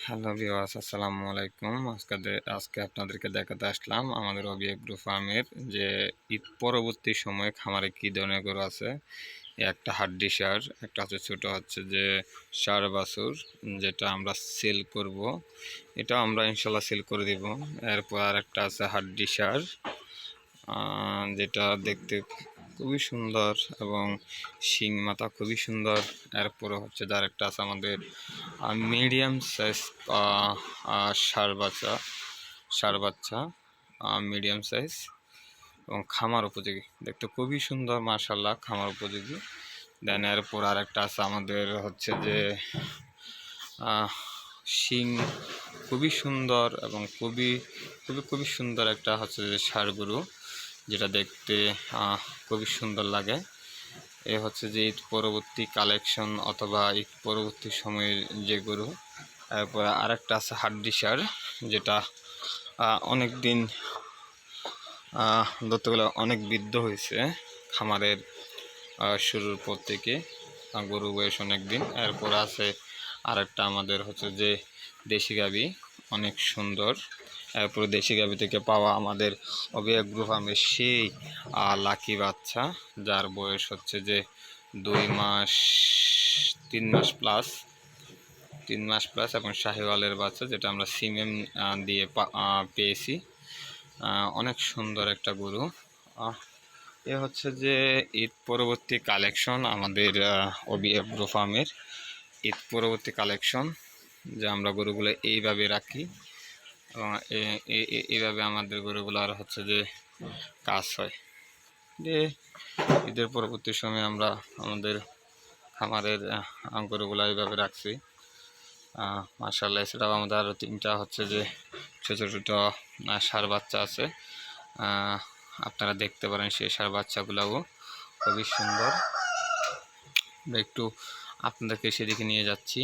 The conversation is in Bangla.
হ্যালো ভিউয়ার্স, আসসালামু আলাইকুম। আজকে আপনাদেরকে দেখাতে আসলাম আমাদের অবি এগ্রো ফার্মের যে ঈদ পরবর্তী সময়ে খামারে কী ধরনের গরু আছে। একটা হাড্ডি সার, একটা হচ্ছে ছোটো হচ্ছে যে সার বাছুর, যেটা আমরা সেল করব। এটাও আমরা ইনশাল্লাহ সেল করে দিব। এরপর আর একটা আছে হাড্ডি সার, যেটা দেখতে খুবই সুন্দর এবং শিং মাথা খুবই সুন্দর। এরপরে হচ্ছে যার একটা আছে আমাদের মিডিয়াম সাইজ ষাঁড় বাচ্চা মিডিয়াম সাইজ এবং খামার উপযোগী, দেখতে খুবই সুন্দর মাশাআল্লাহ, খামার উপযোগী। দেন এরপর আর একটা আছে আমাদের হচ্ছে যে শিং খুবই সুন্দর এবং খুবই খুবই খুবই সুন্দর একটা হচ্ছে যে ষাঁড় গরু, যেটা দেখতে খুবই সুন্দর লাগে। এ হচ্ছে যে ঈদ পরবর্তী কালেকশন অথবা ঈদ পরবর্তী সময়ের যে গরু। তারপর আরেকটা আছে হাড্ডি সার, যেটা অনেক দিন ধরতে গেলে অনেক বৃদ্ধ হয়েছে খামারের শুরুর পর থেকে, গরু বয়স অনেক দিন। এরপর আছে আরেকটা আমাদের হচ্ছে যে দেশি গাভী, অনেক সুন্দর। এরপর দেশি গাভী থেকে পাওয়া আমাদের অবি এগ্রো ফার্মের সেই লাকি বাচ্চা, যার বয়স হচ্ছে যে 3 মাস প্লাস এবং শাহিওয়ালের বাচ্চা, যেটা আমরা সিমেন দিয়ে পেয়েছি। অনেক সুন্দর একটা গরু। এ হচ্ছে যে ঈদ পরবর্তী কালেকশন আমাদের অবি এগ্রো ফার্মের ঈদ পরবর্তী কালেকশন, যে আমরা গরুগুলো এইভাবে রাখি এবং এইভাবে আমাদের গরুগুলোর হচ্ছে যে কাজ হয়। যে ঈদের পরবর্তী সময়ে আমরা আমাদের খামারের গরুগুলো এইভাবে রাখছি মাশাআল্লাহ। এছাড়াও আমাদের আরও 3টা হচ্ছে যে ছোটো ছোটো ষাঁড় বাচ্চা আছে, আপনারা দেখতে পারেন। সেই ষাঁড় বাচ্চাগুলোও খুবই সুন্দর। একটু আপনাদেরকে সেদিকে নিয়ে যাচ্ছি।